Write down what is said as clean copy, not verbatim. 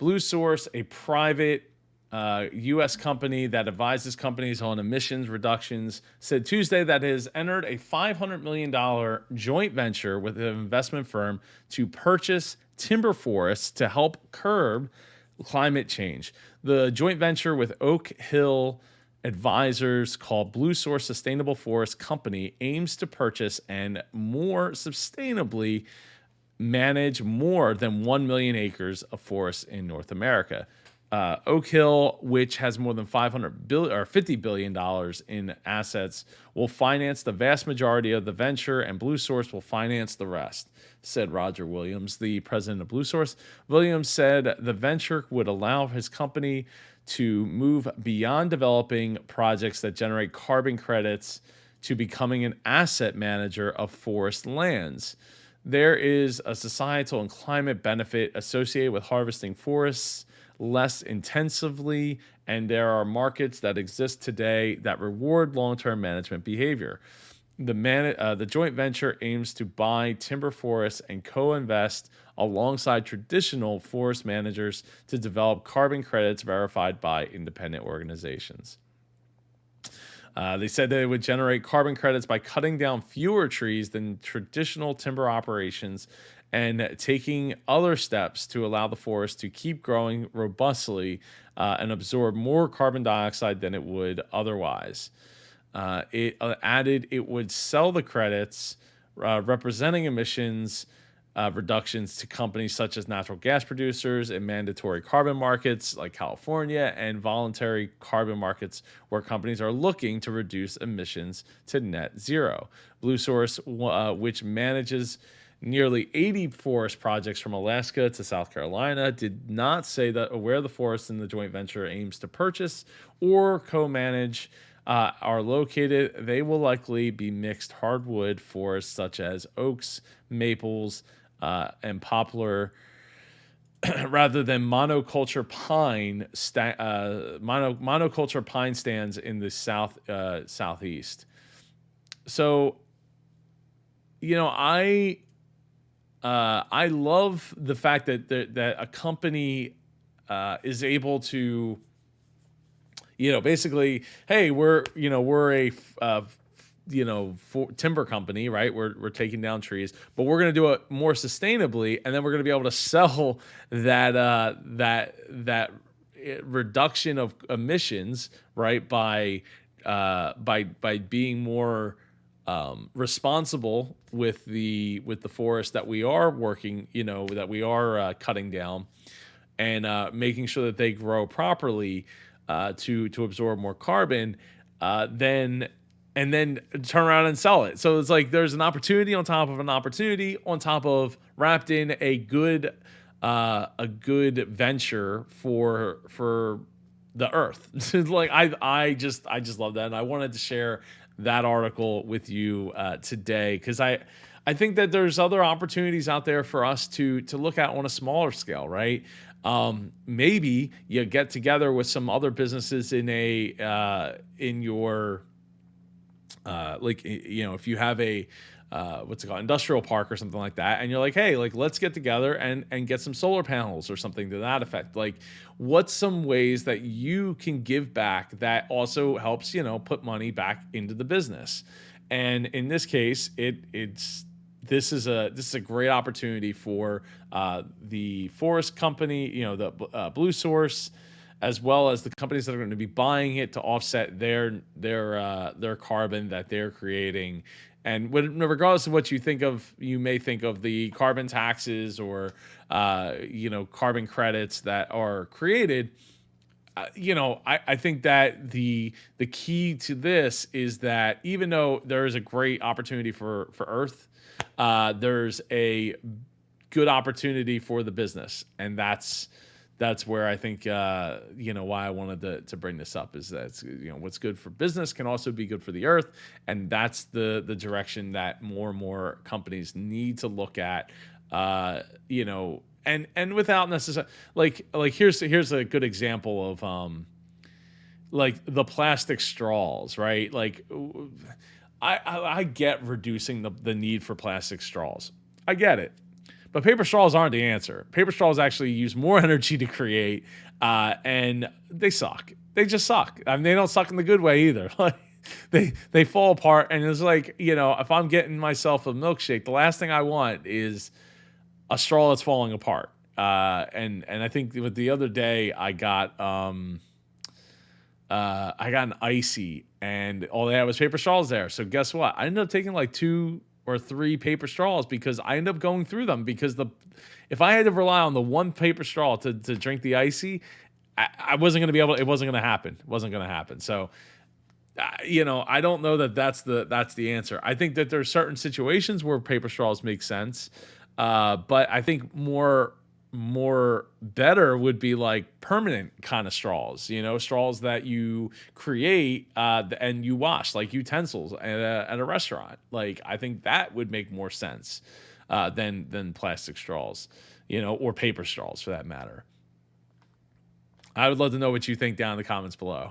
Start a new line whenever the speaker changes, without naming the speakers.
Blue Source, a private U.S. company that advises companies on emissions reductions, said Tuesday that it has entered a $500 million joint venture with an investment firm to purchase timber forests to help curb climate change. The joint venture with Oak Hill Advisors, called Blue Source Sustainable Forest Company, aims to purchase and more sustainably manage more than 1 million acres of forest in North America. Oak Hill, which has more than 500 billion or $50 billion in assets, will finance the vast majority of the venture, and Blue Source will finance the rest, said Roger Williams, the president of Blue Source. Williams said the venture would allow his company to move beyond developing projects that generate carbon credits to becoming an asset manager of forest lands. There is a societal and climate benefit associated with harvesting forests less intensively, and there are markets that exist today that reward long-term management behavior. The joint venture aims to buy timber forests and co-invest alongside traditional forest managers to develop carbon credits verified by independent organizations. They said they would generate carbon credits by cutting down fewer trees than traditional timber operations and taking other steps to allow the forest to keep growing robustly and absorb more carbon dioxide than it would otherwise. It added it would sell the credits representing emissions reductions to companies such as natural gas producers in mandatory carbon markets like California, and voluntary carbon markets where companies are looking to reduce emissions to net zero. Blue Source, which manages nearly 80 forest projects from Alaska to South Carolina, did not say that where the forests in the joint venture aims to purchase or co-manage are located. They will likely be mixed hardwood forests such as oaks, maples, and poplar, rather than monoculture pine stands in the southeast. So, I love the fact that a company is able to, basically, hey, we're a timber company, right? We're taking down trees, but we're going to do it more sustainably, and then we're going to be able to sell that reduction of emissions, right, by being more responsible with the forest that we are working, that we are cutting down, and making sure that they grow properly to absorb more carbon, then turn around and sell it. So it's like there's an opportunity on top of an opportunity on top of, wrapped in a good venture for the earth. Like I just love that, and I wanted to share that article with you today, because I think that there's other opportunities out there for us to look at on a smaller scale, right? Maybe you get together with some other businesses in your if you have a what's it called, industrial park or something like that, and you're like, hey, like, let's get together and get some solar panels or something to that effect. Like, what's some ways that you can give back that also helps, put money back into the business? And in this case, this is a great opportunity for the forest company, the Blue Source, as well as the companies that are going to be buying it to offset their carbon that they're creating. And regardless of what you may think of the carbon taxes or carbon credits that are created, I think that the key to this is that even though there is a great opportunity for Earth, there's a good opportunity for the business, and that's where I think why I wanted to bring this up, is that what's good for business can also be good for the earth, and that's the direction that more and more companies need to look at. And without necessarily like here's a good example of like the plastic straws, right? Like I get reducing the need for plastic straws. I get it. But paper straws aren't the answer. Paper straws actually use more energy to create, and they suck. They just suck. I mean, they don't suck in the good way either. Like they fall apart, and it's like, if I'm getting myself a milkshake, the last thing I want is a straw that's falling apart. And I think with the other day I got an icy, and all they had was paper straws there. So guess what? I ended up taking like 2 or 3 paper straws because I ended up going through them because if I had to rely on the one paper straw to drink the icy, I wasn't going to be able. It wasn't going to happen. It wasn't going to happen. So I don't know that that's the answer. I think that there's certain situations where paper straws make sense, but I think more better would be like permanent kind of straws. Straws that you create and you wash, like utensils at a restaurant. Like I think that would make more sense than plastic straws, or paper straws for that matter. I would love to know what you think down in the comments below.